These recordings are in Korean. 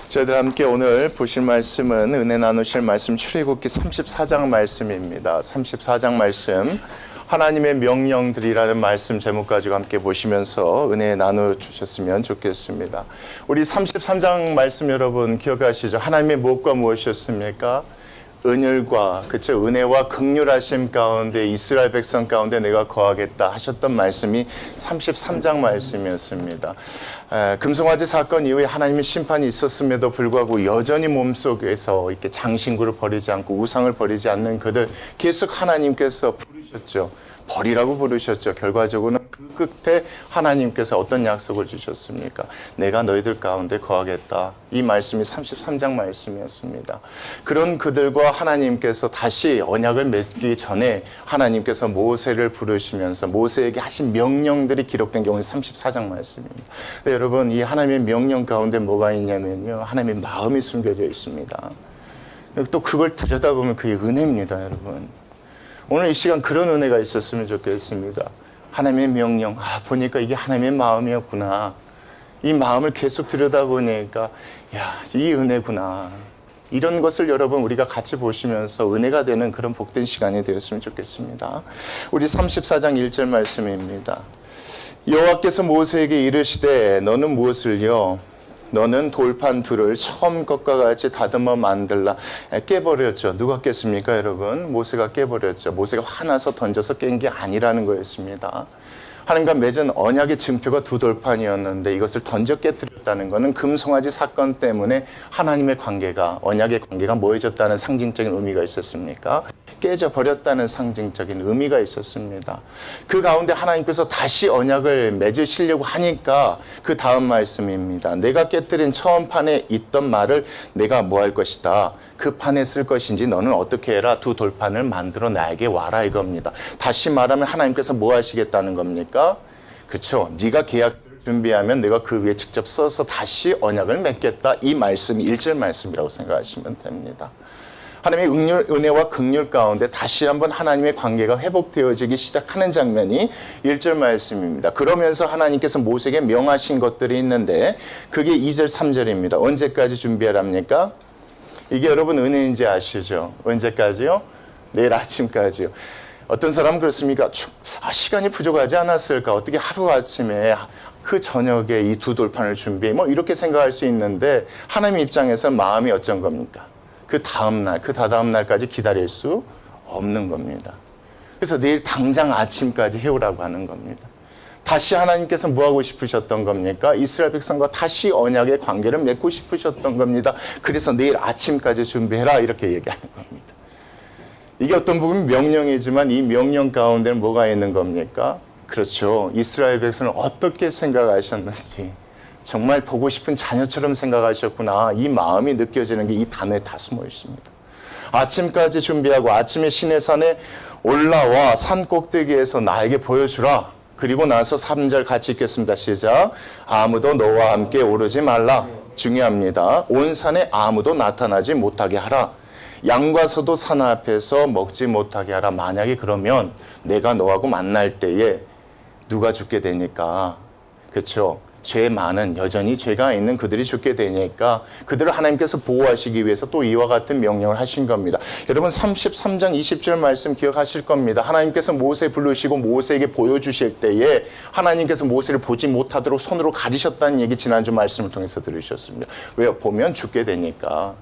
저희들 함께 오늘 보실 말씀은 은혜 나누실 말씀 출애굽기 34장 말씀입니다. 34장 말씀 하나님의 명령들이라는 말씀 제목 가지고 함께 보시면서 은혜 나눠주셨으면 좋겠습니다. 우리 33장 말씀 여러분 기억하시죠? 하나님의 무엇과 무엇이었습니까? 은율과 그쵸 은혜와 긍휼하심 가운데 이스라엘 백성 가운데 내가 거하겠다 하셨던 말씀이 33장 말씀이었습니다. 금송아지 사건 이후에 하나님의 심판이 있었음에도 불구하고 여전히 몸속에서 이렇게 장신구를 버리지 않고 우상을 버리지 않는 그들 계속 하나님께서 부르셨죠. 버리라고 부르셨죠. 결과적으로는 그 끝에 하나님께서 어떤 약속을 주셨습니까? 내가 너희들 가운데 거하겠다. 이 말씀이 33장 말씀이었습니다. 그런 그들과 하나님께서 다시 언약을 맺기 전에 하나님께서 모세를 부르시면서 모세에게 하신 명령들이 기록된 경우는 34장 말씀입니다. 네, 여러분 이 하나님의 명령 가운데 뭐가 있냐면요. 하나님의 마음이 숨겨져 있습니다. 또 그걸 들여다보면 그게 은혜입니다. 여러분. 오늘 이 시간 그런 은혜가 있었으면 좋겠습니다. 하나님의 명령, 보니까 이게 하나님의 마음이었구나. 이 마음을 계속 들여다보니까 이 은혜구나. 이런 것을 여러분 우리가 같이 보시면서 은혜가 되는 그런 복된 시간이 되었으면 좋겠습니다. 우리 34장 1절 말씀입니다. 여호와께서 모세에게 이르시되 너는 무엇을요? 너는 돌판 둘을 처음 것과 같이 다듬어 만들라. 깨버렸죠. 누가 깼습니까 여러분? 모세가 깨버렸죠. 모세가 화나서 던져서 깬 게 아니라는 거였습니다. 하나님과 맺은 언약의 증표가 두 돌판이었는데 이것을 던져 깨뜨렸다는 것은 금송아지 사건 때문에 하나님의 관계가 언약의 관계가 모여졌다는 상징적인 의미가 있었습니까? 깨져버렸다는 상징적인 의미가 있었습니다. 그 가운데 하나님께서 다시 언약을 맺으시려고 하니까 그 다음 말씀입니다. 내가 깨뜨린 처음 판에 있던 말을 내가 뭐 할 것이다. 그 판에 쓸 것인지 너는 어떻게 해라. 두 돌판을 만들어 나에게 와라 이겁니다. 다시 말하면 하나님께서 뭐 하시겠다는 겁니까? 그렇죠. 네가 계약서를 준비하면 내가 그 위에 직접 써서 다시 언약을 맺겠다. 이 말씀이 1절 말씀이라고 생각하시면 됩니다. 하나님의 은혜와 긍휼 가운데 다시 한번 하나님의 관계가 회복되어지기 시작하는 장면이 1절 말씀입니다. 그러면서 하나님께서 모세에게 명하신 것들이 있는데 그게 2절 3절입니다. 언제까지 준비하랍니까? 이게 여러분 은혜인지 아시죠? 언제까지요? 내일 아침까지요. 어떤 사람은 그렇습니까? 시간이 부족하지 않았을까? 어떻게 하루아침에 그 저녁에 이 두 돌판을 준비해? 이렇게 생각할 수 있는데 하나님 입장에서 마음이 어쩐 겁니까? 그 다음날, 그 다다음 날까지 기다릴 수 없는 겁니다. 그래서 내일 당장 아침까지 해오라고 하는 겁니다. 다시 하나님께서 뭐 하고 싶으셨던 겁니까? 이스라엘 백성과 다시 언약의 관계를 맺고 싶으셨던 겁니다. 그래서 내일 아침까지 준비해라 이렇게 얘기하는 겁니다. 이게 어떤 부분 명령이지만 이 명령 가운데는 뭐가 있는 겁니까? 그렇죠. 이스라엘 백성은 어떻게 생각하셨는지 정말 보고 싶은 자녀처럼 생각하셨구나. 이 마음이 느껴지는 게 이 단어에 다 숨어 있습니다. 아침까지 준비하고 아침에 시내산에 올라와 산 꼭대기에서 나에게 보여주라. 그리고 나서 3절 같이 읽겠습니다. 시작. 아무도 너와 함께 오르지 말라. 중요합니다. 온 산에 아무도 나타나지 못하게 하라. 양과 소도 산 앞에서 먹지 못하게 하라. 만약에 그러면 내가 너하고 만날 때에 누가 죽게 되니까. 그렇죠? 죄 많은 여전히 죄가 있는 그들이 죽게 되니까 그들을 하나님께서 보호하시기 위해서 또 이와 같은 명령을 하신 겁니다. 여러분 33장 20절 말씀 기억하실 겁니다. 하나님께서 모세 부르시고 모세에게 보여주실 때에 하나님께서 모세를 보지 못하도록 손으로 가리셨다는 얘기 지난주 말씀을 통해서 들으셨습니다. 왜요? 보면 죽게 되니까.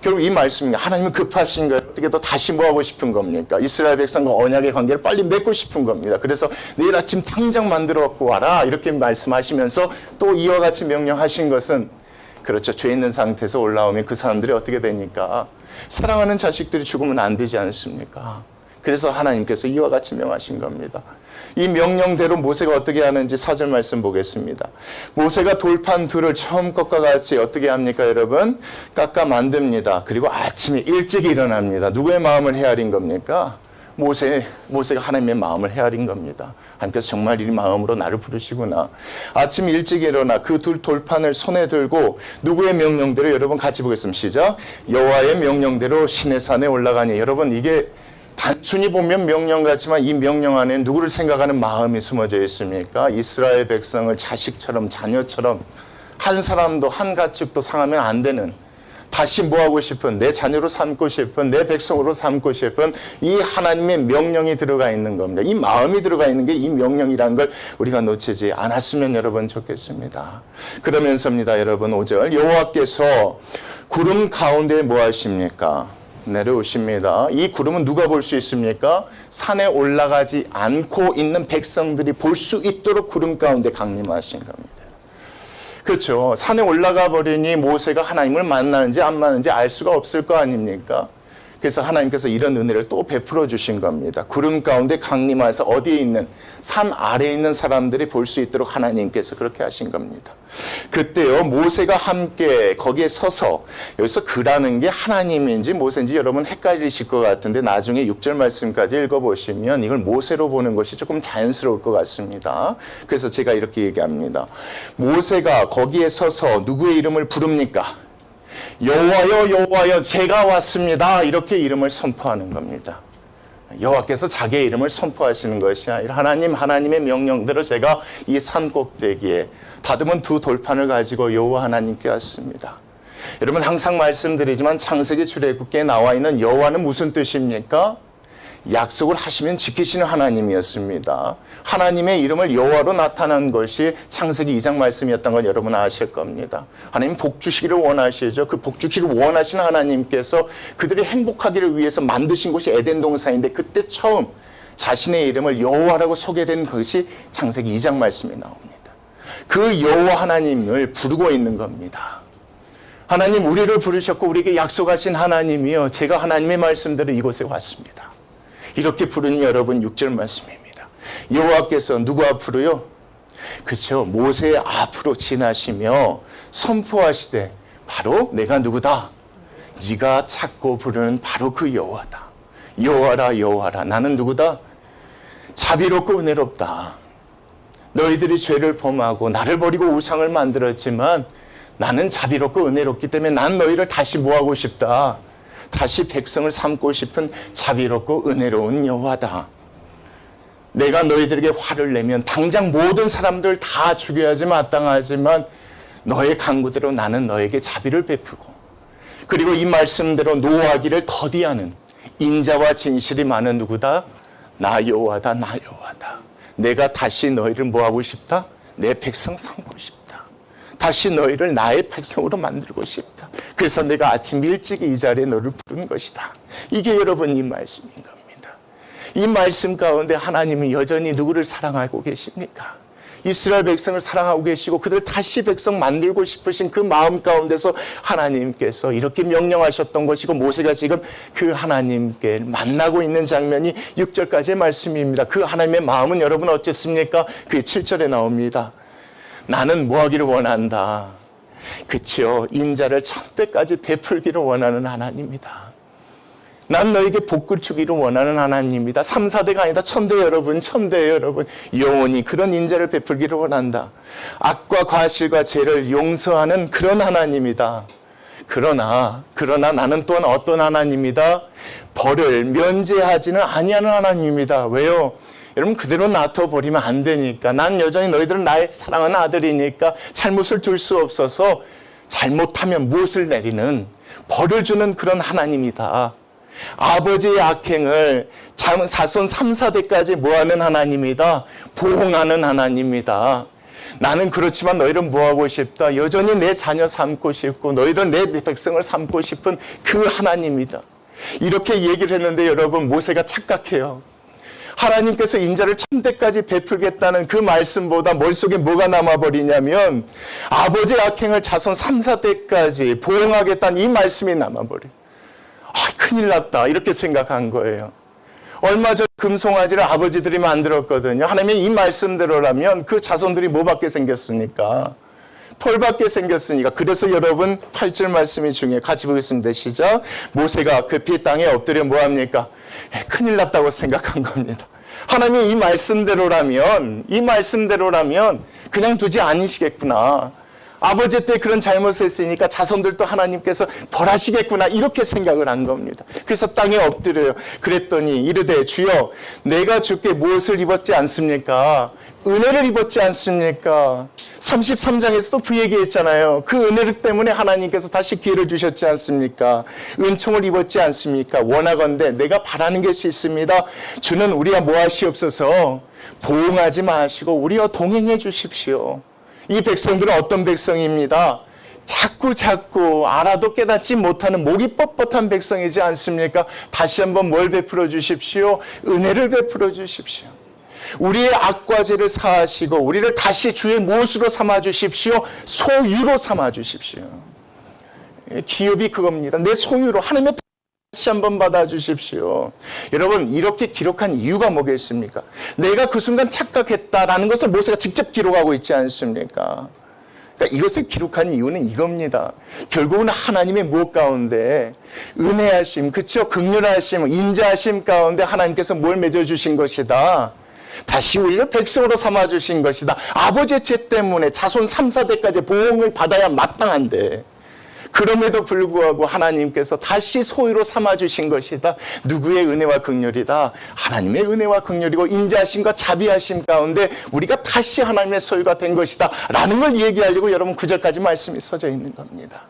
결국 이 말씀이 하나님은 급하신가요? 어떻게 더 다시 뭐 하고 싶은 겁니까? 이스라엘 백성과 언약의 관계를 빨리 맺고 싶은 겁니다. 그래서 내일 아침 당장 만들어 갖고 와라 이렇게 말씀하시면서 또 이와 같이 명령하신 것은 그렇죠. 죄 있는 상태에서 올라오면 그 사람들이 어떻게 되니까 사랑하는 자식들이 죽으면 안 되지 않습니까? 그래서 하나님께서 이와 같이 명하신 겁니다. 이 명령대로 모세가 어떻게 하는지 4절 말씀 보겠습니다. 모세가 돌판 둘을 처음 것과 같이 어떻게 합니까 여러분? 깎아 만듭니다. 그리고 아침에 일찍 일어납니다. 누구의 마음을 헤아린 겁니까? 모세가 하나님의 마음을 헤아린 겁니다. 하나님께서 정말 이 마음으로 나를 부르시구나. 아침 일찍 일어나 그 둘 돌판을 손에 들고 누구의 명령대로 여러분 같이 보겠습니다. 시작. 여호와의 명령대로 시내산에 올라가니. 여러분 이게 단순히 보면 명령 같지만 이 명령 안에 누구를 생각하는 마음이 숨어져 있습니까? 이스라엘 백성을 자식처럼 자녀처럼 한 사람도 한 가축도 상하면 안 되는, 다시 뭐하고 싶은, 내 자녀로 삼고 싶은, 내 백성으로 삼고 싶은 이 하나님의 명령이 들어가 있는 겁니다. 이 마음이 들어가 있는 게 이 명령이라는 걸 우리가 놓치지 않았으면 여러분 좋겠습니다. 그러면서입니다. 여러분 5절, 여호와께서 구름 가운데 뭐 하십니까? 내려오십니다. 이 구름은 누가 볼 수 있습니까? 산에 올라가지 않고 있는 백성들이 볼 수 있도록 구름 가운데 강림하신 겁니다. 그렇죠. 산에 올라가 버리니 모세가 하나님을 만나는지 안 만나는지 알 수가 없을 거 아닙니까? 그래서 하나님께서 이런 은혜를 또 베풀어 주신 겁니다. 구름 가운데 강림하여서 어디에 있는, 산 아래에 있는 사람들이 볼 수 있도록 하나님께서 그렇게 하신 겁니다. 그때요, 모세가 함께 거기에 서서, 여기서 그라는 게 하나님인지 모세인지 여러분 헷갈리실 것 같은데 나중에 6절 말씀까지 읽어보시면 이걸 모세로 보는 것이 조금 자연스러울 것 같습니다. 그래서 제가 이렇게 얘기합니다. 모세가 거기에 서서 누구의 이름을 부릅니까? 여호와여 여호와여 제가 왔습니다. 이렇게 이름을 선포하는 겁니다. 여호와께서 자기의 이름을 선포하시는 것이 아니라 하나님의 명령대로 제가 이 산 꼭대기에 다듬은 두 돌판을 가지고 여호와 하나님께 왔습니다. 여러분 항상 말씀드리지만 창세기 출애굽기에 나와 있는 여호와는 무슨 뜻입니까? 약속을 하시면 지키시는 하나님이었습니다. 하나님의 이름을 여호와로 나타난 것이 창세기 2장 말씀이었던 걸 여러분 아실 겁니다. 하나님 복 주시기를 원하시죠. 그 복 주시기를 원하시는 하나님께서 그들이 행복하기를 위해서 만드신 곳이 에덴 동산인데 그때 처음 자신의 이름을 여호와라고 소개된 것이 창세기 2장 말씀에 나옵니다. 그 여호와 하나님을 부르고 있는 겁니다. 하나님 우리를 부르셨고 우리에게 약속하신 하나님이요, 제가 하나님의 말씀대로 이곳에 왔습니다. 이렇게 부르는 여러분 6절 말씀입니다. 여호와께서 누구 앞으로요? 그렇죠. 모세 앞으로 지나시며 선포하시되 바로 내가 누구다? 네가 찾고 부르는 바로 그 여호와다. 여호와라 여호와라 나는 누구다? 자비롭고 은혜롭다. 너희들이 죄를 범하고 나를 버리고 우상을 만들었지만 나는 자비롭고 은혜롭기 때문에 난 너희를 다시 뭐하고 싶다? 다시 백성을 삼고 싶은 자비롭고 은혜로운 여호와다. 내가 너희들에게 화를 내면 당장 모든 사람들 다 죽여야지 마땅하지만 너의 강구대로 나는 너에게 자비를 베푸고 그리고 이 말씀대로 노하기를 더디하는 인자와 진실이 많은 누구다? 나 여호와다. 나 여호와다. 내가 다시 너희를 뭐하고 싶다? 내 백성 삼고 싶다. 다시 너희를 나의 백성으로 만들고 싶다. 그래서 내가 아침 일찍 이 자리에 너를 부른 것이다. 이게 여러분 이 말씀인 겁니다. 이 말씀 가운데 하나님은 여전히 누구를 사랑하고 계십니까? 이스라엘 백성을 사랑하고 계시고 그들 다시 백성 만들고 싶으신 그 마음 가운데서 하나님께서 이렇게 명령하셨던 것이고 모세가 지금 그 하나님께 만나고 있는 장면이 6절까지의 말씀입니다. 그 하나님의 마음은 여러분 어쨌습니까? 그게 7절에 나옵니다. 나는 뭐 하기를 원한다. 그치요. 인자를 천대까지 베풀기를 원하는 하나님이다. 난 너에게 복을 주기를 원하는 하나님입니다. 3, 4대가 아니다. 천대 여러분, 천대 여러분. 영원히 그런 인자를 베풀기를 원한다. 악과 과실과 죄를 용서하는 그런 하나님이다. 그러나 나는 또한 어떤 하나님이다? 벌을 면제하지는 아니하는 하나님입니다. 왜요? 여러분 그대로 놔둬버리면 안 되니까. 난 여전히 너희들은 나의 사랑하는 아들이니까 잘못을 둘 수 없어서 잘못하면 무엇을 내리는 벌을 주는 그런 하나님이다. 아버지의 악행을 자손 3, 4대까지 뭐하는 하나님이다. 보응하는 하나님이다. 나는 그렇지만 너희는 뭐하고 싶다. 여전히 내 자녀 삼고 싶고 너희는 내 백성을 삼고 싶은 그 하나님이다. 이렇게 얘기를 했는데 여러분 모세가 착각해요. 하나님께서 인자를 천대까지 베풀겠다는 그 말씀보다 머릿속에 뭐가 남아버리냐면 아버지의 악행을 자손 3, 4대까지 보응하겠다는 이 말씀이 남아버려요. 큰일 났다 이렇게 생각한 거예요. 얼마 전 금송아지를 아버지들이 만들었거든요. 하나님의 이 말씀대로라면 그 자손들이 뭐 받게 생겼습니까? 펄 받게 생겼으니까. 그래서 여러분 8절 말씀이 중요해요. 같이 보겠습니다. 시작. 모세가 급히 땅에 엎드려 뭐합니까? 큰일 났다고 생각한 겁니다. 하나님이 이 말씀대로라면 그냥 두지 않으시겠구나. 아버지 때 그런 잘못을 했으니까 자손들도 하나님께서 벌하시겠구나 이렇게 생각을 한 겁니다. 그래서 땅에 엎드려요. 그랬더니 이르되 주여 내가 주께 무엇을 입었지 않습니까? 은혜를 입었지 않습니까? 33장에서도 그 얘기했잖아요. 그 은혜를 때문에 하나님께서 다시 기회를 주셨지 않습니까? 은총을 입었지 않습니까? 원하건대 내가 바라는 것이 있습니다. 주는 우리와 뭐하시옵소서 보응하지 마시고 우리와 동행해 주십시오. 이 백성들은 어떤 백성입니다? 자꾸 알아도 깨닫지 못하는 목이 뻣뻣한 백성이지 않습니까? 다시 한번 뭘 베풀어 주십시오? 은혜를 베풀어 주십시오. 우리의 악과 죄를 사하시고 우리를 다시 주의 무엇으로 삼아 주십시오? 소유로 삼아 주십시오. 기업이 그겁니다. 내 소유로 하나님의 다시 한번 받아주십시오. 여러분 이렇게 기록한 이유가 뭐겠습니까? 내가 그 순간 착각했다라는 것을 모세가 직접 기록하고 있지 않습니까? 그러니까 이것을 기록한 이유는 이겁니다. 결국은 하나님의 무엇 가운데 은혜하심, 그쵸? 긍휼하심, 인자하심 가운데 하나님께서 뭘 맺어주신 것이다. 다시 우리를 백성으로 삼아주신 것이다. 아버지의 죄 때문에 자손 3, 4대까지 보응을 받아야 마땅한데 그럼에도 불구하고 하나님께서 다시 소유로 삼아주신 것이다. 누구의 은혜와 긍휼이다? 하나님의 은혜와 긍휼이고 인자하심과 자비하심 가운데 우리가 다시 하나님의 소유가 된 것이다 라는 걸 얘기하려고 여러분 9절까지 말씀이 써져 있는 겁니다.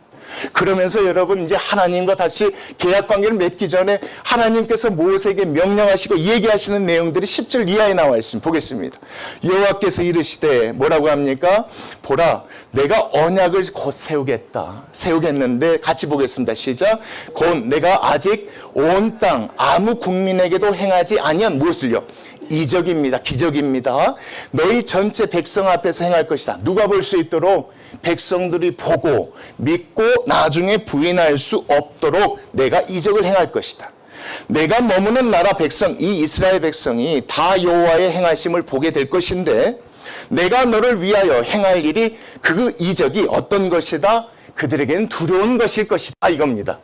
그러면서 여러분 이제 하나님과 다시 계약관계를 맺기 전에 하나님께서 모세에게 명령하시고 얘기하시는 내용들이 10절 이하에 나와 있습니다. 보겠습니다. 여호와께서 이르시되 뭐라고 합니까? 보라 내가 언약을 곧 세우겠는데 같이 보겠습니다. 시작. 곧 내가 아직 온 땅 아무 국민에게도 행하지 아니한 무엇을요? 이적입니다. 기적입니다. 너희 전체 백성 앞에서 행할 것이다. 누가 볼 수 있도록? 백성들이 보고 믿고 나중에 부인할 수 없도록 내가 이적을 행할 것이다. 내가 머무는 나라 백성, 이 이스라엘 백성이 다 여호와의 행하심을 보게 될 것인데 내가 너를 위하여 행할 일이 그 이적이 어떤 것이다? 그들에게는 두려운 것일 것이다 이겁니다.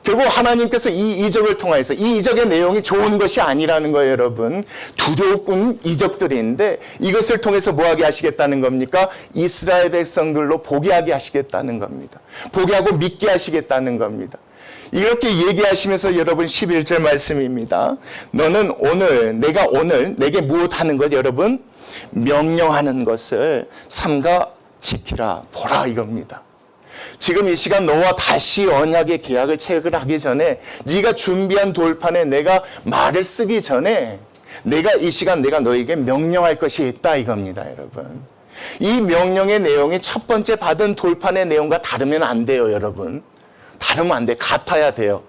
결국 하나님께서 이 이적을 통해서 이 이적의 내용이 좋은 것이 아니라는 거예요, 여러분. 두려운 이적들인데 이것을 통해서 뭐 하게 하시겠다는 겁니까? 이스라엘 백성들로 보게 하게 하시겠다는 겁니다. 보게 하고 믿게 하시겠다는 겁니다. 이렇게 얘기하시면서 여러분 11절 말씀입니다. 너는 오늘 내가 오늘 내게 무엇하는 것 여러분? 명령하는 것을 삼가 지키라 보라 이겁니다. 지금 이 시간 너와 다시 언약의 계약을 체결하기 전에 네가 준비한 돌판에 내가 말을 쓰기 전에 내가 이 시간 내가 너에게 명령할 것이 있다 이겁니다 여러분. 이 명령의 내용이 첫 번째 받은 돌판의 내용과 다르면 안 돼요 여러분. 다르면 안 돼. 같아야 돼요.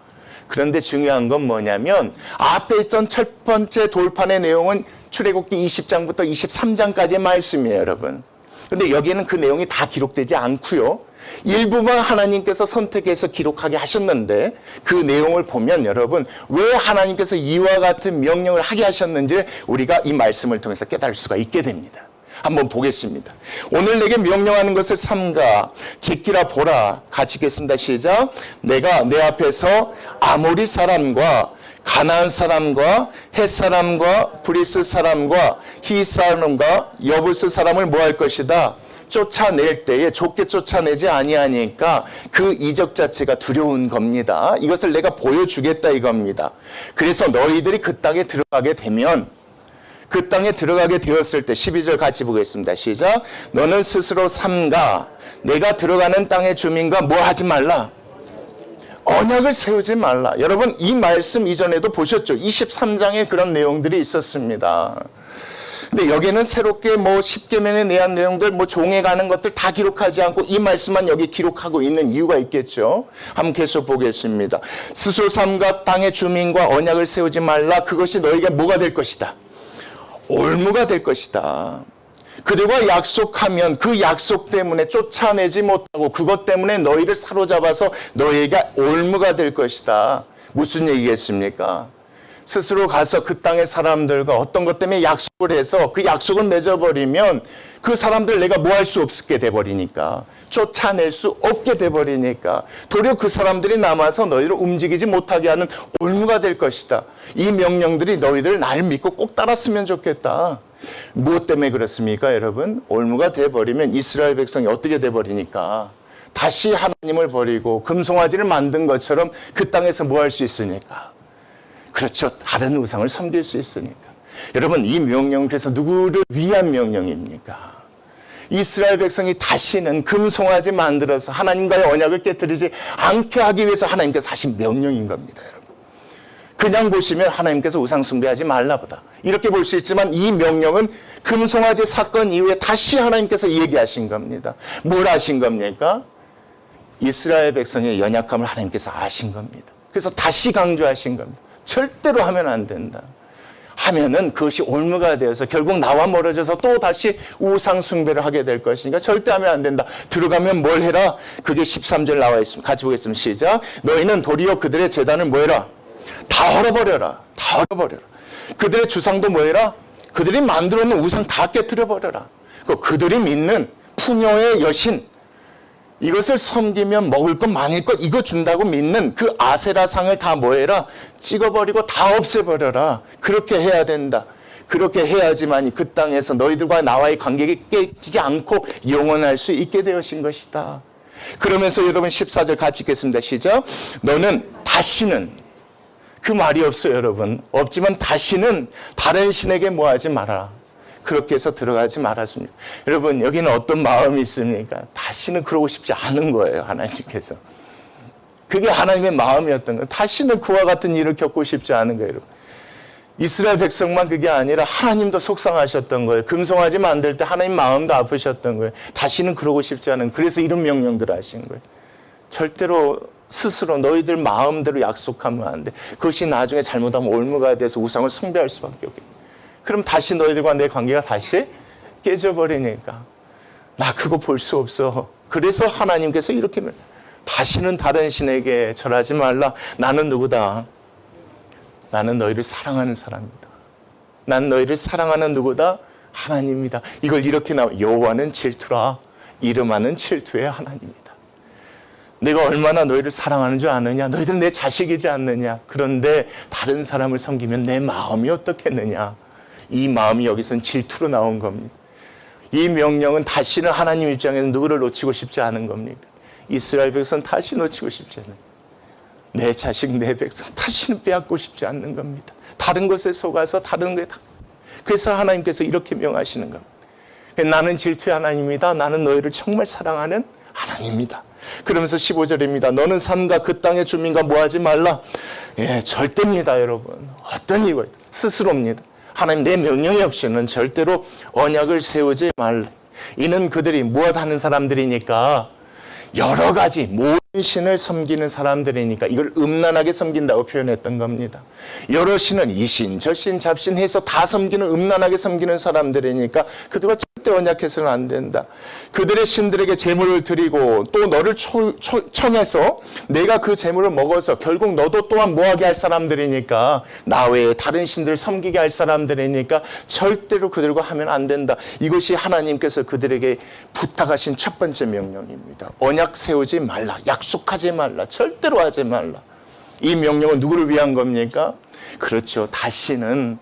그런데 중요한 건 뭐냐면 앞에 있던 첫 번째 돌판의 내용은 출애굽기 20장부터 23장까지의 말씀이에요 여러분. 근데 여기에는 그 내용이 다 기록되지 않고요. 일부만 하나님께서 선택해서 기록하게 하셨는데 그 내용을 보면 여러분 왜 하나님께서 이와 같은 명령을 하게 하셨는지 우리가 이 말씀을 통해서 깨달을 수가 있게 됩니다. 한번 보겠습니다. 오늘 내게 명령하는 것을 삼가 지키라 보라. 같이 읽겠습니다. 시작. 내가 내 앞에서 아모리 사람과 가나안 사람과 헷 사람과 브리스 사람과 히 사람과 여부스 사람을 뭐 할 것이다. 쫓아낼 때에 좁게 쫓아내지 아니하니까 그 이적 자체가 두려운 겁니다. 이것을 내가 보여주겠다 이겁니다. 그래서 너희들이 그 땅에 들어가게 되면 그 땅에 들어가게 되었을 때 12절 같이 보겠습니다. 시작. 너는 스스로 삼가 내가 들어가는 땅의 주민과 뭐 하지 말라? 언약을 세우지 말라. 여러분 이 말씀 이전에도 보셨죠? 23장에 그런 내용들이 있었습니다. 근데 여기는 새롭게 뭐 10계명에 대한 내용들 뭐 종에 가는 것들 다 기록하지 않고 이 말씀만 여기 기록하고 있는 이유가 있겠죠. 함께 계속 보겠습니다. 스스로 삼가 땅의 주민과 언약을 세우지 말라. 그것이 너에게 뭐가 될 것이다. 올무가 될 것이다. 그들과 약속하면 그 약속 때문에 쫓아내지 못하고 그것 때문에 너희를 사로잡아서 너희에게 올무가 될 것이다. 무슨 얘기겠습니까? 스스로 가서 그 땅의 사람들과 어떤 것 때문에 약속을 해서 그 약속을 맺어버리면 그 사람들 내가 뭐 할 수 없게 돼버리니까 쫓아낼 수 없게 돼버리니까 도리어 그 사람들이 남아서 너희를 움직이지 못하게 하는 올무가 될 것이다. 이 명령들이 너희들 날 믿고 꼭 따랐으면 좋겠다. 무엇 때문에 그렇습니까, 여러분? 올무가 돼버리면 이스라엘 백성이 어떻게 돼버리니까 다시 하나님을 버리고 금송아지를 만든 것처럼 그 땅에서 뭐 할 수 있으니까. 그렇죠. 다른 우상을 섬길 수 있으니까. 여러분, 이 명령은 그래서 누구를 위한 명령입니까? 이스라엘 백성이 다시는 금송아지 만들어서 하나님과의 언약을 깨뜨리지 않게 하기 위해서 하나님께서 하신 명령인 겁니다, 여러분. 그냥 보시면 하나님께서 우상 숭배하지 말라보다 이렇게 볼 수 있지만 이 명령은 금송아지 사건 이후에 다시 하나님께서 얘기하신 겁니다. 뭘 하신 겁니까? 이스라엘 백성의 연약함을 하나님께서 아신 겁니다. 그래서 다시 강조하신 겁니다. 절대로 하면 안 된다. 하면은 그것이 올무가 되어서 결국 나와 멀어져서 또 다시 우상 숭배를 하게 될 것이니까 절대 하면 안 된다. 들어가면 뭘 해라? 그게 13절 나와 있습니다. 같이 보겠습니다. 시작. 너희는 도리어 그들의 제단을 뭐 해라? 다 헐어버려라. 다 헐어버려라. 그들의 주상도 뭐 해라? 그들이 만들어 놓은 우상 다 깨뜨려 버려라. 그들이 믿는 풍요의 여신, 이것을 섬기면 먹을 것 마실 것 이거 준다고 믿는 그 아세라상을 다 뭐해라? 찍어버리고 다 없애버려라. 그렇게 해야 된다. 그렇게 해야지만 그 땅에서 너희들과 나와의 관계가 깨지지 않고 영원할 수 있게 되어진 것이다. 그러면서 여러분 14절 같이 읽겠습니다. 시작. 너는 다시는, 그 말이 없어요, 여러분. 없지만 다시는 다른 신에게 뭐하지 말아라. 그렇게 해서 들어가지 말았습니다. 여러분, 여기는 어떤 마음이 있습니까? 다시는 그러고 싶지 않은 거예요, 하나님께서. 그게 하나님의 마음이었던 거예요. 다시는 그와 같은 일을 겪고 싶지 않은 거예요, 여러분. 이스라엘 백성만 그게 아니라 하나님도 속상하셨던 거예요. 금송아지 만들 때 하나님 마음도 아프셨던 거예요. 다시는 그러고 싶지 않은, 그래서 이런 명령들을 하신 거예요. 절대로 스스로 너희들 마음대로 약속하면 안 돼. 그것이 나중에 잘못하면 올무가 돼서 우상을 숭배할 수밖에 없게. 그럼 다시 너희들과 내 관계가 다시 깨져버리니까 나 그거 볼 수 없어. 그래서 하나님께서 이렇게 다시는 다른 신에게 절하지 말라. 나는 누구다? 나는 너희를 사랑하는 사람이다. 난 너희를 사랑하는 누구다? 하나님이다. 이걸 이렇게 나와. 여호와는 질투라. 이름하는 질투의 하나님이다. 내가 얼마나 너희를 사랑하는 줄 아느냐? 너희들 내 자식이지 않느냐? 그런데 다른 사람을 섬기면 내 마음이 어떻겠느냐? 이 마음이 여기서는 질투로 나온 겁니다. 이 명령은 다시는 하나님 입장에서 누구를 놓치고 싶지 않은 겁니까? 이스라엘 백성 다시 놓치고 싶지 않은, 내 자식, 내 백성 다시는 빼앗고 싶지 않는 겁니다. 다른 것에 속아서 다른 거에 다. 그래서 하나님께서 이렇게 명하시는 겁니다. 나는 질투의 하나님이다. 나는 너희를 정말 사랑하는 하나님이다. 그러면서 15절입니다. 너는 산과 그 땅의 주민과 뭐하지 말라. 예, 절대입니다, 여러분. 어떤 이유가 있다. 스스로입니다. 하나님 내 명령이 없이는 절대로 언약을 세우지 말라. 이는 그들이 무엇하는 사람들이니까 여러 가지 모든 신을 섬기는 사람들이니까 이걸 음란하게 섬긴다고 표현했던 겁니다. 여러 신은 이 신, 저 신, 잡신 해서 다 섬기는, 음란하게 섬기는 사람들이니까 그들과 절대 언약해서는 안 된다. 그들의 신들에게 제물을 드리고 또 너를 청해서 내가 그 제물을 먹어서 결국 너도 또한 뭐하게 할 사람들이니까, 나 외에 다른 신들을 섬기게 할 사람들이니까 절대로 그들과 하면 안 된다. 이것이 하나님께서 그들에게 부탁하신 첫 번째 명령입니다. 언약 세우지 말라. 약속하지 말라. 절대로 하지 말라. 이 명령은 누구를 위한 겁니까? 그렇죠. 다시는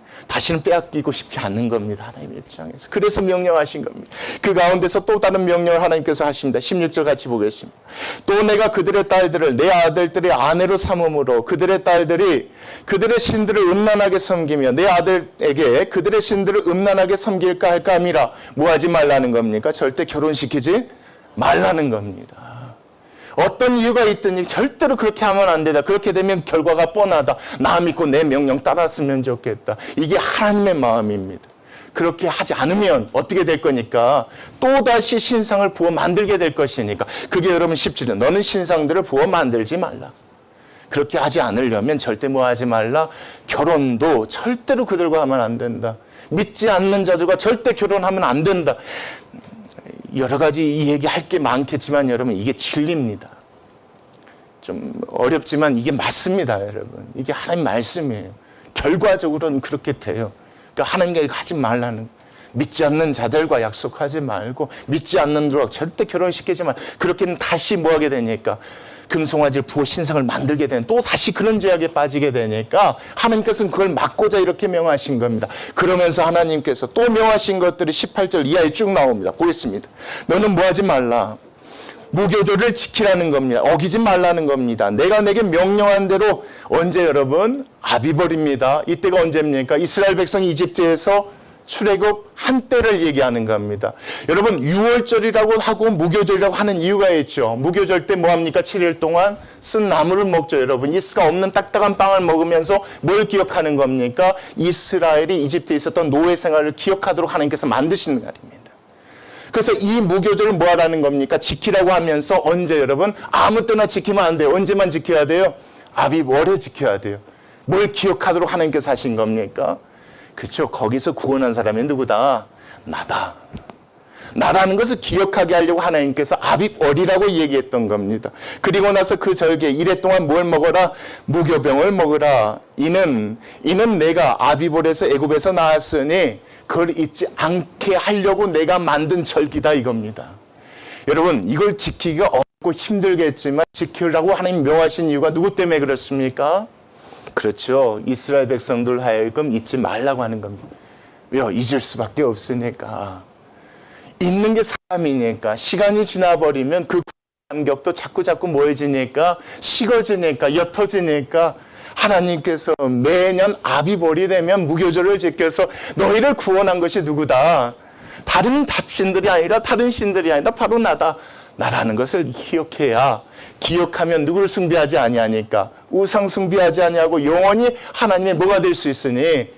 빼앗기고 싶지 않는 겁니다. 하나님의 입장에서. 그래서 명령하신 겁니다. 그 가운데서 또 다른 명령을 하나님께서 하십니다. 16절 같이 보겠습니다. 또 내가 그들의 딸들을 내 아들들의 아내로 삼음으로 그들의 딸들이 그들의 신들을 음란하게 섬기며 내 아들에게 그들의 신들을 음란하게 섬길까 할까 함이라. 뭐 하지 말라는 겁니까? 절대 결혼시키지 말라는 겁니다. 어떤 이유가 있든지 절대로 그렇게 하면 안 된다. 그렇게 되면 결과가 뻔하다. 나 믿고 내 명령 따랐으면 좋겠다. 이게 하나님의 마음입니다. 그렇게 하지 않으면 어떻게 될 거니까 또다시 신상을 부어 만들게 될 것이니까. 그게 여러분 17절. 너는 신상들을 부어 만들지 말라. 그렇게 하지 않으려면 절대 뭐 하지 말라. 결혼도 절대로 그들과 하면 안 된다. 믿지 않는 자들과 절대 결혼하면 안 된다. 여러 가지 이 얘기할 게 많겠지만 여러분 이게 진리입니다. 좀 어렵지만 이게 맞습니다, 여러분. 이게 하나님 말씀이에요. 결과적으로는 그렇게 돼요. 그러니까 하나님께 하지 말라는, 믿지 않는 자들과 약속하지 말고 믿지 않는 자들과 절대 결혼시키지 말. 그렇게는 다시 뭐 하게 되니까 금송아지를 부어 신상을 만들게 되는, 또 다시 그런 죄악에 빠지게 되니까 하나님께서는 그걸 막고자 이렇게 명하신 겁니다. 그러면서 하나님께서 또 명하신 것들이 18절 이하에 쭉 나옵니다. 보겠습니다. 너는 뭐 하지 말라. 무교절을 지키라는 겁니다. 어기지 말라는 겁니다. 내가 내게 명령한 대로, 언제 여러분? 아비벌입니다. 이때가 언제입니까? 이스라엘 백성이 이집트에서 출애굽 한때를 얘기하는 겁니다. 여러분, 6월절이라고 하고 무교절이라고 하는 이유가 있죠. 무교절 때 뭐합니까? 7일 동안 쓴 나물을 먹죠. 여러분, 이스가 없는 딱딱한 빵을 먹으면서 뭘 기억하는 겁니까? 이스라엘이 이집트에 있었던 노예 생활을 기억하도록 하나님께서 만드시는 날입니다. 그래서 이 무교절을 뭐 하라는 겁니까? 지키라고 하면서 언제 여러분? 아무 때나 지키면 안 돼요. 언제만 지켜야 돼요? 아비월에 지켜야 돼요. 뭘 기억하도록 하나님께서 하신 겁니까? 그렇죠. 거기서 구원한 사람이 누구다? 나다. 나라는 것을 기억하게 하려고 하나님께서 아비월이라고 얘기했던 겁니다. 그리고 나서 그 절기에 이래 동안 뭘 먹어라? 무교병을 먹으라. 이는 내가 아비월에서 애굽에서 나왔으니 그걸 잊지 않게 하려고 내가 만든 절기다 이겁니다. 여러분, 이걸 지키기가 어렵고 힘들겠지만 지키라고 하나님 명하신 이유가 누구 때문에 그렇습니까? 그렇죠. 이스라엘 백성들 하여금 잊지 말라고 하는 겁니다. 왜요? 잊을 수밖에 없으니까. 잊는 게 사람이니까. 시간이 지나버리면 그 감격도 자꾸 뭐해지니까, 식어지니까, 옅어지니까 하나님께서 매년 아비벌이 되면 무교절을 지켜서 너희를 구원한 것이 누구다? 다른 답신들이 아니라, 다른 신들이 아니라 바로 나다. 나라는 것을 기억해야, 기억하면 누구를 숭배하지 아니하니까, 우상 숭배하지 아니하고 영원히 하나님의 뭐가 될 수 있으니,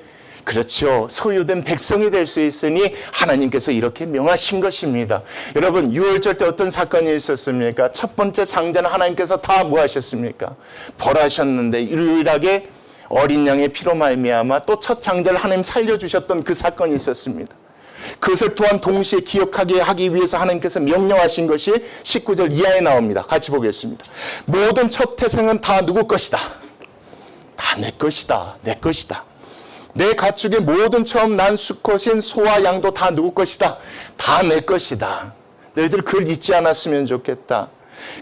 그렇죠, 소유된 백성이 될 수 있으니 하나님께서 이렇게 명하신 것입니다. 여러분, 6월절 때 어떤 사건이 있었습니까? 첫 번째 장자는 하나님께서 다 뭐 하셨습니까? 벌하셨는데 유일하게 어린 양의 피로 말미암아 또 첫 장자를 하나님 살려주셨던 그 사건이 있었습니다. 그것을 또한 동시에 기억하게 하기 위해서 하나님께서 명령하신 것이 19절 이하에 나옵니다. 같이 보겠습니다. 모든 첫 태생은 다 누구 것이다? 다 내 것이다. 내 것이다. 내 가축의 모든 처음 난 수컷인 소와 양도 다 누구 것이다? 다 내 것이다. 너희들 그걸 잊지 않았으면 좋겠다.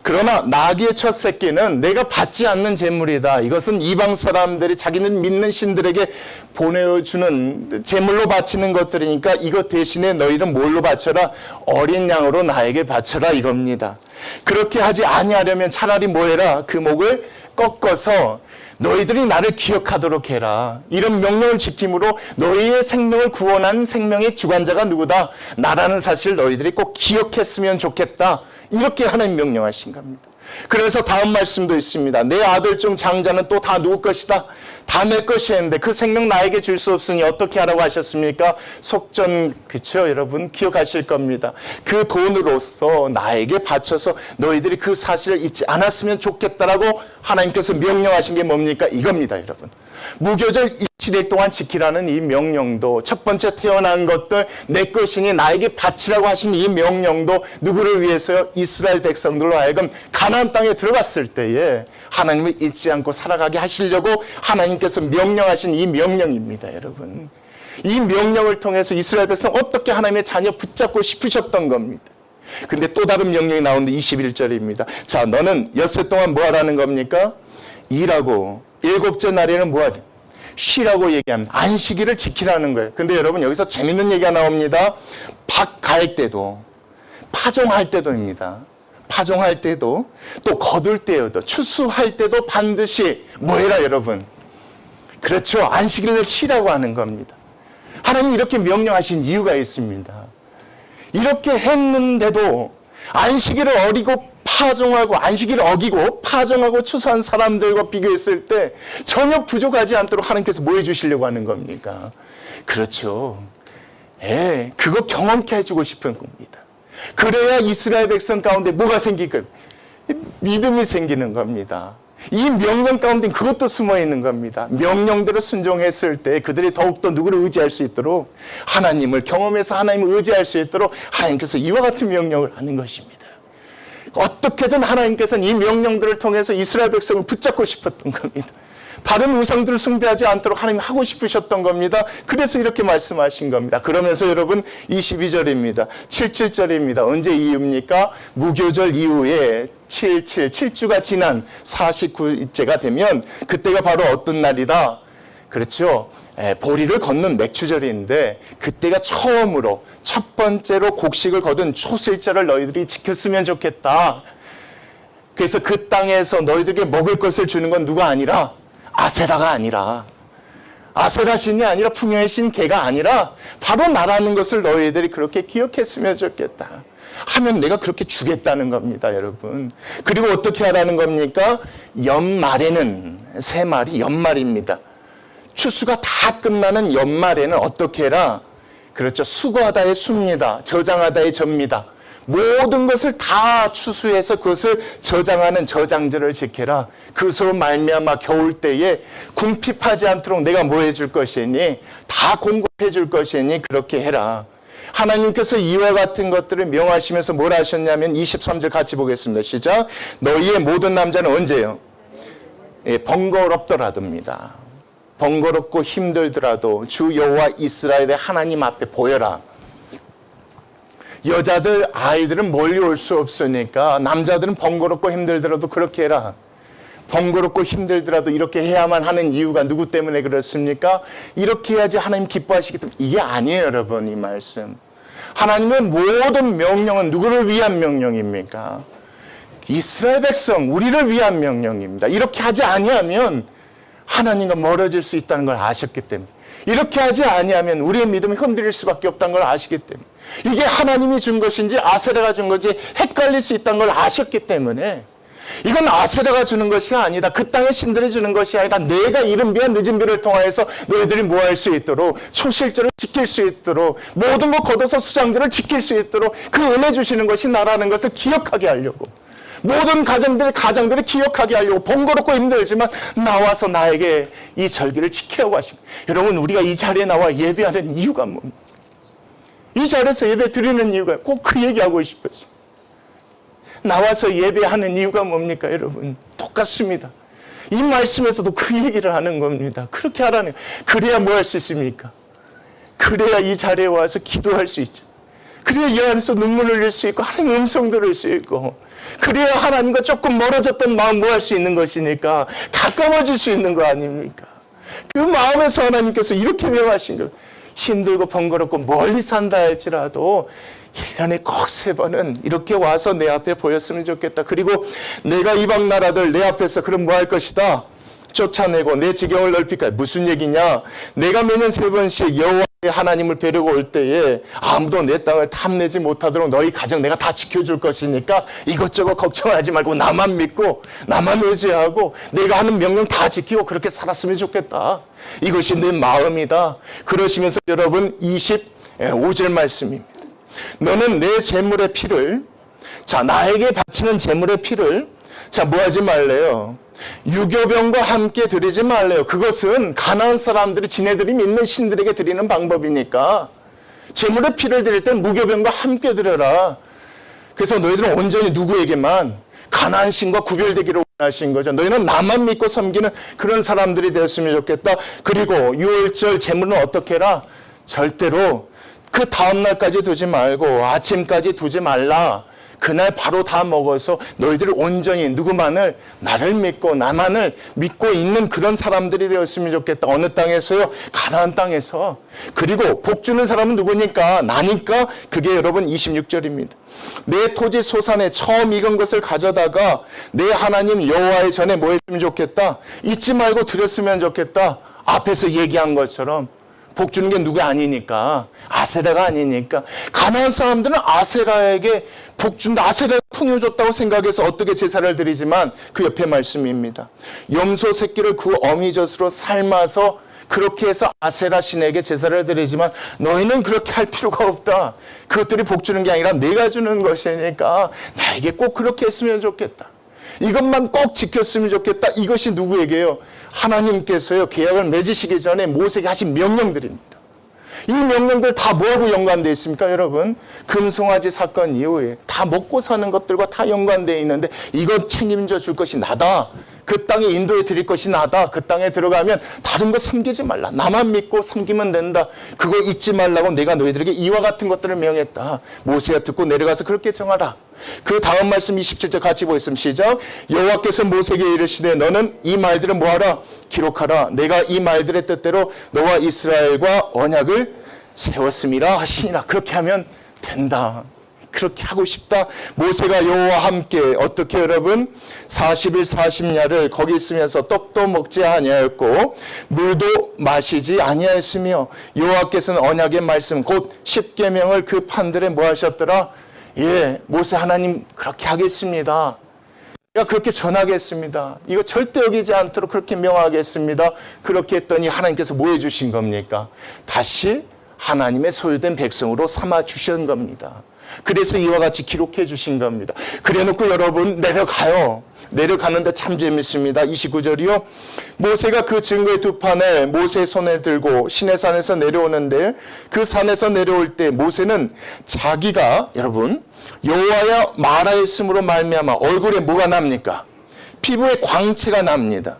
그러나 나귀의 첫 새끼는 내가 받지 않는 제물이다. 이것은 이방 사람들이 자기는 믿는 신들에게 보내주는 제물로 바치는 것들이니까 이것 대신에 너희는 뭘로 바쳐라? 어린 양으로 나에게 바쳐라 이겁니다. 그렇게 하지 아니하려면 차라리 뭐 해라? 그 목을 꺾어서 너희들이 나를 기억하도록 해라. 이런 명령을 지킴으로 너희의 생명을 구원한 생명의 주관자가 누구다? 나라는 사실 너희들이 꼭 기억했으면 좋겠다. 이렇게 하나님 명령하신 겁니다. 그래서 다음 말씀도 있습니다. 내 아들 중 장자는 또 다 누구 것이다? 다 내 것이 했는데 그 생명 나에게 줄 수 없으니 어떻게 하라고 하셨습니까? 속전, 그렇죠 여러분? 기억하실 겁니다. 그 돈으로서 나에게 바쳐서 너희들이 그 사실을 잊지 않았으면 좋겠다라고 하나님께서 명령하신 게 뭡니까? 이겁니다 여러분. 무교절 7일 동안 지키라는 이 명령도, 첫 번째 태어난 것들 내 것이니 나에게 바치라고 하신 이 명령도 누구를 위해서요? 이스라엘 백성들로 하여금 가나안 땅에 들어갔을 때에 하나님을 잊지 않고 살아가게 하시려고 하나님께서 명령하신 이 명령입니다 여러분. 이 명령을 통해서 이스라엘 백성 어떻게 하나님의 자녀 붙잡고 싶으셨던 겁니다. 근데 또 다른 명령이 나오는데 21절입니다. 자, 너는 엿새 동안 뭐 하라는 겁니까? 일하고 일곱째 날에는 뭐 하냐? 쉬라고 얘기합니다. 안식일을 지키라는 거예요. 근데 여러분 여기서 재밌는 얘기가 나옵니다. 밭 갈 때도, 파종할 때도입니다. 파종할 때도, 또 거둘 때에도, 추수할 때도 반드시 뭐 해라 여러분? 그렇죠. 안식일을 쉬라고 하는 겁니다. 하나님이 이렇게 명령하신 이유가 있습니다. 이렇게 했는데도 안식일을 어기고 파종하고, 안식일을 어기고 파종하고 추수한 사람들과 비교했을 때 전혀 부족하지 않도록 하나님께서 뭐 해주시려고 하는 겁니까? 그렇죠. 그거 경험케 해주고 싶은 겁니다. 그래야 이스라엘 백성 가운데 뭐가 생기고 믿음이 생기는 겁니다. 이 명령 가운데 그것도 숨어 있는 겁니다. 명령대로 순종했을 때 그들이 더욱더 누구를 의지할 수 있도록, 하나님을 경험해서 하나님을 의지할 수 있도록 하나님께서 이와 같은 명령을 하는 것입니다. 어떻게든 하나님께서는 이 명령들을 통해서 이스라엘 백성을 붙잡고 싶었던 겁니다. 다른 우상들을 숭배하지 않도록 하나님이 하고 싶으셨던 겁니다. 그래서 이렇게 말씀하신 겁니다. 그러면서 여러분 22절입니다. 77절입니다. 언제 이유입니까? 무교절 이후에 7주가 지난 49일째가 되면 그때가 바로 어떤 날이다? 그렇죠. 보리를 걷는 맥추절인데 그때가 처음으로 첫 번째로 곡식을 거둔 초실절을 너희들이 지켰으면 좋겠다. 그래서 그 땅에서 너희들에게 먹을 것을 주는 건 누가 아니라 아세라가 아니라 아세라 신이 아니라 풍요의 신 개가 아니라 바로 나라는 것을 너희들이 그렇게 기억했으면 좋겠다. 하면 내가 그렇게 주겠다는 겁니다, 여러분. 그리고 어떻게 하라는 겁니까? 연말에는 새 말이 연말입니다. 추수가 다 끝나는 연말에는 어떻게 해라? 그렇죠. 수거하다의 수입니다. 저장하다의 접니다. 모든 것을 다 추수해서 그것을 저장하는 저장절을 지켜라. 그것으로 말미암아 겨울 때에 궁핍하지 않도록 내가 뭐 해줄 것이니? 다 공급해 줄 것이니 그렇게 해라. 하나님께서 이와 같은 것들을 명하시면서 뭘 하셨냐면 23절 같이 보겠습니다. 시작. 너희의 모든 남자는 언제요? 번거롭더라도입니다. 번거롭고 힘들더라도 주 여호와 이스라엘의 하나님 앞에 보여라. 여자들, 아이들은 멀리 올 수 없으니까 남자들은 번거롭고 힘들더라도 그렇게 해라. 번거롭고 힘들더라도 이렇게 해야만 하는 이유가 누구 때문에 그렇습니까? 이렇게 해야지 하나님 기뻐하시기 때문에. 이게 아니에요, 여러분, 이 말씀. 하나님의 모든 명령은 누구를 위한 명령입니까? 이스라엘 백성, 우리를 위한 명령입니다. 이렇게 하지 아니하면 하나님과 멀어질 수 있다는 걸 아셨기 때문에. 이렇게 하지 아니하면 우리의 믿음이 흔들릴 수밖에 없다는 걸 아시기 때문에. 이게 하나님이 준 것인지 아세라가 준 건지 헷갈릴 수 있다는 걸 아셨기 때문에. 이건 아세라가 주는 것이 아니다. 그 땅의 신들이 주는 것이 아니라 내가 이른 비와 늦은 비를 통하여서 너희들이 뭐 할 수 있도록 초실절을 지킬 수 있도록 모든 것 걷어서 수장절을 지킬 수 있도록 그 은혜 주시는 것이 나라는 것을 기억하게 하려고. 모든 가장들이 기억하게 하려고 번거롭고 힘들지만 나와서 나에게 이 절기를 지키라고 하십니다. 여러분, 우리가 이 자리에 나와 예배하는 이유가 뭡니까? 이 자리에서 예배 드리는 이유가 꼭 그 얘기하고 싶어서. 나와서 예배하는 이유가 뭡니까, 여러분? 똑같습니다. 이 말씀에서도 그 얘기를 하는 겁니다. 그렇게 하라는. 그래야 뭐 할 수 있습니까? 그래야 이 자리에 와서 기도할 수 있죠. 그래야 이 안에서 눈물을 흘릴 수 있고 하나님 음성 들을 수 있고 그래야 하나님과 조금 멀어졌던 마음 뭐 할 수 있는 것이니까 가까워질 수 있는 거 아닙니까? 그 마음에서 하나님께서 이렇게 명하신 거예요. 힘들고 번거롭고 멀리 산다 할지라도 1년에 꼭 3번은 이렇게 와서 내 앞에 보였으면 좋겠다. 그리고 내가 이방 나라들 내 앞에서 그럼 뭐 할 것이다? 쫓아내고 내 지경을 넓힐까? 무슨 얘기냐? 내가 매년 3번씩 여호와의 하나님을 뵈려고 올 때에 아무도 내 땅을 탐내지 못하도록 너희 가정 내가 다 지켜줄 것이니까 이것저것 걱정하지 말고 나만 믿고 나만 의지하고 내가 하는 명령 다 지키고 그렇게 살았으면 좋겠다. 이것이 내 마음이다. 그러시면서 여러분 25절 말씀입니다. 너는 내 재물의 피를 나에게 바치는 재물의 피를 뭐 하지 말래요? 유교병과 함께 드리지 말래요. 그것은 가나안 사람들이 지네들이 믿는 신들에게 드리는 방법이니까 제물의 피를 드릴 때는 무교병과 함께 드려라. 그래서 너희들은 온전히 누구에게만? 가나안 신과 구별되기를 원하신 거죠. 너희는 나만 믿고 섬기는 그런 사람들이 되었으면 좋겠다. 그리고 6월절 제물은 어떻게 해라? 절대로 그 다음 날까지 두지 말고 아침까지 두지 말라. 그날 바로 다 먹어서 너희들 온전히 누구만을? 나를 믿고 나만을 믿고 있는 그런 사람들이 되었으면 좋겠다. 어느 땅에서요? 가나안 땅에서. 그리고 복 주는 사람은 누구니까? 나니까. 그게 여러분 26절입니다. 내 토지 소산에 처음 익은 것을 가져다가 내 하나님 여호와의 전에 뭐 했으면 좋겠다? 잊지 말고 드렸으면 좋겠다. 앞에서 얘기한 것처럼. 복 주는 게 누가 아니니까. 아세라가 아니니까. 가나안 사람들은 아세라에게 복 준다. 아세라가 풍요 줬다고 생각해서 어떻게 제사를 드리지만 그 옆에 말씀입니다. 염소 새끼를 그 어미젖으로 삶아서 그렇게 해서 아세라 신에게 제사를 드리지만 너희는 그렇게 할 필요가 없다. 그것들이 복 주는 게 아니라 내가 주는 것이니까 나에게 꼭 그렇게 했으면 좋겠다. 이것만 꼭 지켰으면 좋겠다. 이것이 누구에게요? 하나님께서요, 계약을 맺으시기 전에 모세에게 하신 명령들입니다. 이 명령들 다 뭐하고 연관되어 있습니까, 여러분? 금송아지 사건 이후에 다 먹고 사는 것들과 다 연관되어 있는데 이것 책임져 줄 것이 나다. 그 땅에 인도해 드릴 것이 나다. 그 땅에 들어가면 다른 거 섬기지 말라. 나만 믿고 섬기면 된다. 그거 잊지 말라고 내가 너희들에게 이와 같은 것들을 명했다. 모세가 듣고 내려가서 그렇게 정하라. 그 다음 말씀 27절 같이 보겠습니다. 시작. 여호와께서 모세에게 이르시되 너는 이 말들을 뭐하라? 기록하라. 내가 이 말들의 뜻대로 너와 이스라엘과 언약을 세웠음이라 하시니라. 그렇게 하면 된다. 그렇게 하고 싶다. 모세가 여호와와 함께 어떻게 여러분 40일 40야를 거기 있으면서 떡도 먹지 아니하였고 물도 마시지 아니하였으며 여호와께서는 언약의 말씀 곧 십계명을 그 판들에 뭐 하셨더라? 예, 모세 하나님 그렇게 하겠습니다. 내가 그렇게 전하겠습니다. 이거 절대 어기지 않도록 그렇게 명하겠습니다. 그렇게 했더니 하나님께서 뭐 해주신 겁니까? 다시 하나님의 소유된 백성으로 삼아 주신 겁니다. 그래서 이와 같이 기록해 주신 겁니다. 그래놓고 여러분 내려가요. 내려가는데 참 재밌습니다. 29절이요. 모세가 그 증거의 두 판을 모세의 손에 들고 시내산에서 내려오는데 그 산에서 내려올 때 모세는 자기가 여러분 여호와여 말하였으므로 말미암아 얼굴에 뭐가 납니까? 피부에 광채가 납니다.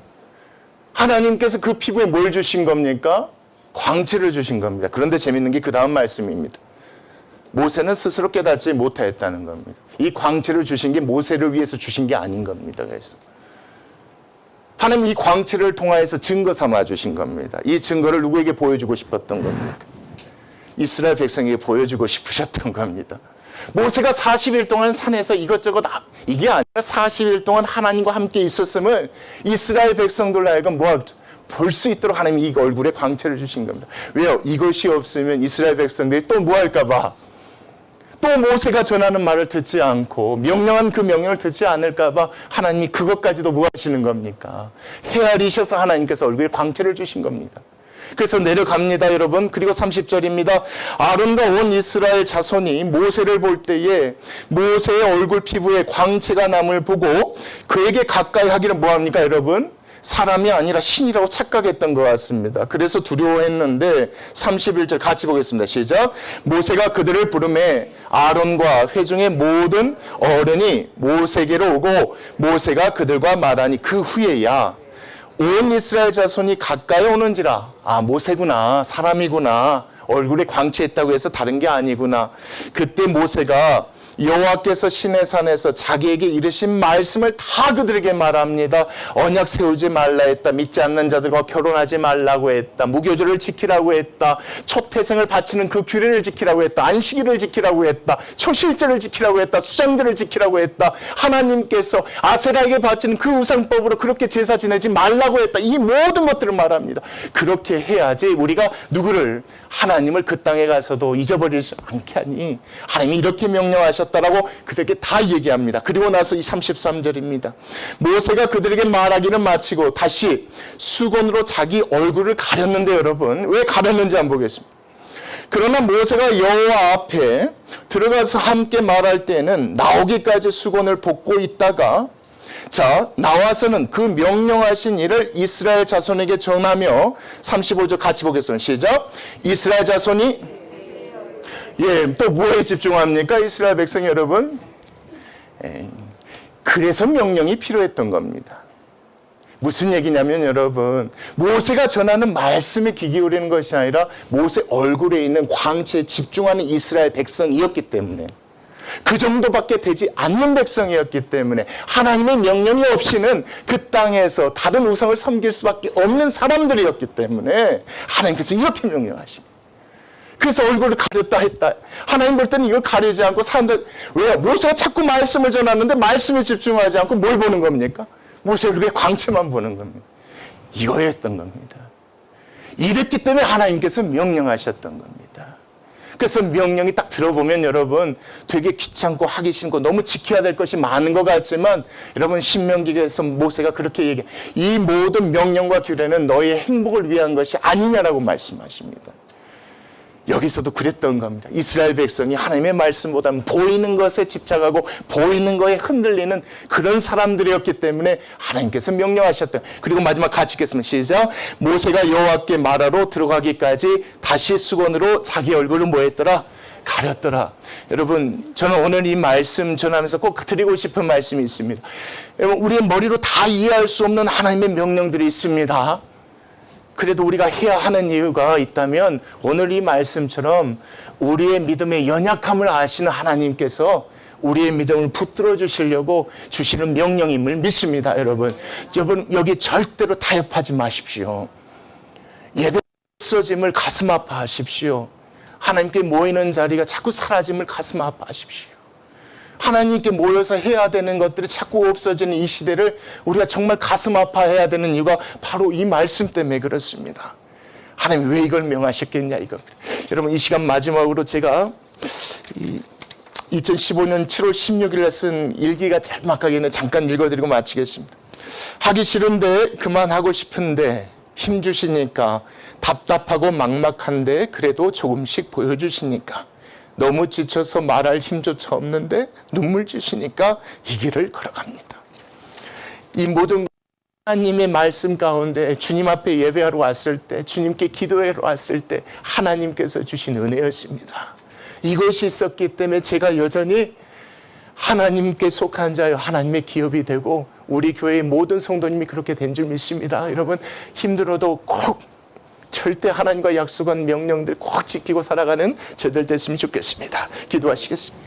하나님께서 그 피부에 뭘 주신 겁니까? 광채를 주신 겁니다. 그런데 재밌는 게 그 다음 말씀입니다. 모세는 스스로 깨닫지 못하였다는 겁니다. 이 광채를 주신 게 모세를 위해서 주신 게 아닌 겁니다. 그래서 하나님 이 광채를 통하여서 증거 삼아 주신 겁니다. 이 증거를 누구에게 보여주고 싶었던 겁니까? 이스라엘 백성에게 보여주고 싶으셨던 겁니다. 모세가 40일 동안 산에서 이것저것 이게 아니라 40일 동안 하나님과 함께 있었음을 이스라엘 백성들로 하여금 볼 수 있도록 하나님이 이 얼굴에 광채를 주신 겁니다. 왜요? 이것이 없으면 이스라엘 백성들이 또 뭐 할까 봐. 또 모세가 전하는 말을 듣지 않고 명령한 그 명령을 듣지 않을까 봐 하나님이 그것까지도 뭐 하시는 겁니까? 헤아리셔서 하나님께서 얼굴에 광채를 주신 겁니다. 그래서 내려갑니다, 여러분. 그리고 30절입니다. 아론과 온 이스라엘 자손이 모세를 볼 때에 모세의 얼굴 피부에 광채가 남을 보고 그에게 가까이 하기를 뭐합니까, 여러분? 사람이 아니라 신이라고 착각했던 것 같습니다. 그래서 두려워했는데 31절 같이 보겠습니다. 시작. 모세가 그들을 부르매 아론과 회중의 모든 어른이 모세에게로 오고 모세가 그들과 말하니 그 후에야 온 이스라엘 자손이 가까이 오는지라. 아, 모세구나. 사람이구나. 얼굴에 광채했다고 해서 다른 게 아니구나. 그때 모세가 여호와께서 시내산에서 자기에게 이르신 말씀을 다 그들에게 말합니다. 언약 세우지 말라 했다. 믿지 않는 자들과 결혼하지 말라고 했다. 무교절을 지키라고 했다. 첫 태생을 바치는 그 규례를 지키라고 했다. 안식일을 지키라고 했다. 초실절을 지키라고 했다. 수장들을 지키라고 했다. 하나님께서 아세라에게 바치는 그 우상법으로 그렇게 제사 지내지 말라고 했다. 이 모든 것들을 말합니다. 그렇게 해야지 우리가 누구를 하나님을 그 땅에 가서도 잊어버릴 수 않게 하니 하나님이 이렇게 명령하셨다라고 그들에게 다 얘기합니다. 그리고 나서 이 33절입니다. 모세가 그들에게 말하기는 마치고 다시 수건으로 자기 얼굴을 가렸는데 여러분 왜 가렸는지 한번 보겠습니다. 그러나 모세가 여호와 앞에 들어가서 함께 말할 때에는 나오기까지 수건을 벗고 있다가 자, 나와서는 그 명령하신 일을 이스라엘 자손에게 전하며 35절 같이 보겠습니다. 시작. 이스라엘 자손이 또 뭐에 집중합니까? 이스라엘 백성 여러분. 그래서 명령이 필요했던 겁니다. 무슨 얘기냐면 여러분 모세가 전하는 말씀에 귀 기울이는 것이 아니라 모세 얼굴에 있는 광채에 집중하는 이스라엘 백성이었기 때문에 그 정도밖에 되지 않는 백성이었기 때문에 하나님의 명령이 없이는 그 땅에서 다른 우상을 섬길 수밖에 없는 사람들이었기 때문에 하나님께서 이렇게 명령하십니다. 그래서 얼굴을 가렸다 했다. 하나님 볼 때는 이걸 가리지 않고 사람들 왜요? 모세가 자꾸 말씀을 전하는데 말씀에 집중하지 않고 뭘 보는 겁니까? 모세 얼굴에 광채만 보는 겁니다. 이거였던 겁니다. 이랬기 때문에 하나님께서 명령하셨던 겁니다. 그래서 명령이 딱 들어보면 여러분 되게 귀찮고 하기 싫고 너무 지켜야 될 것이 많은 것 같지만 여러분 신명기에서 모세가 그렇게 얘기해요. 이 모든 명령과 규례는 너의 행복을 위한 것이 아니냐라고 말씀하십니다. 여기서도 그랬던 겁니다. 이스라엘 백성이 하나님의 말씀보다는 보이는 것에 집착하고 보이는 것에 흔들리는 그런 사람들이었기 때문에 하나님께서 명령하셨다. 그리고 마지막 같이 읽겠습니다. 시작. 모세가 여호와께 말하러 들어가기까지 다시 수건으로 자기 얼굴을 뭐 했더라? 가렸더라. 여러분, 저는 오늘 이 말씀 전하면서 꼭 드리고 싶은 말씀이 있습니다. 여러분, 우리의 머리로 다 이해할 수 없는 하나님의 명령들이 있습니다. 그래도 우리가 해야 하는 이유가 있다면 오늘 이 말씀처럼 우리의 믿음의 연약함을 아시는 하나님께서 우리의 믿음을 붙들어 주시려고 주시는 명령임을 믿습니다. 여러분 여기 절대로 타협하지 마십시오. 예배 없어짐을 가슴 아파하십시오. 하나님께 모이는 자리가 자꾸 사라짐을 가슴 아파하십시오. 하나님께 모여서 해야 되는 것들이 자꾸 없어지는 이 시대를 우리가 정말 가슴 아파해야 되는 이유가 바로 이 말씀 때문에 그렇습니다. 하나님 왜 이걸 명하셨겠냐 이겁니다. 여러분 이 시간 마지막으로 제가 2015년 7월 16일에 쓴 일기가 짤막하게 있는데 잠깐 읽어드리고 마치겠습니다. 하기 싫은데 그만하고 싶은데 힘주시니까 답답하고 막막한데 그래도 조금씩 보여주시니까 너무 지쳐서 말할 힘조차 없는데 눈물 주시니까 이 길을 걸어갑니다. 이 모든 하나님의 말씀 가운데 주님 앞에 예배하러 왔을 때 주님께 기도하러 왔을 때 하나님께서 주신 은혜였습니다. 이것이 있었기 때문에 제가 여전히 하나님께 속한 자여 하나님의 기업이 되고 우리 교회의 모든 성도님이 그렇게 된 줄 믿습니다. 여러분 힘들어도 꼭 절대 하나님과 약속한 명령들 꼭 지키고 살아가는 저들 됐으면 좋겠습니다. 기도하시겠습니다.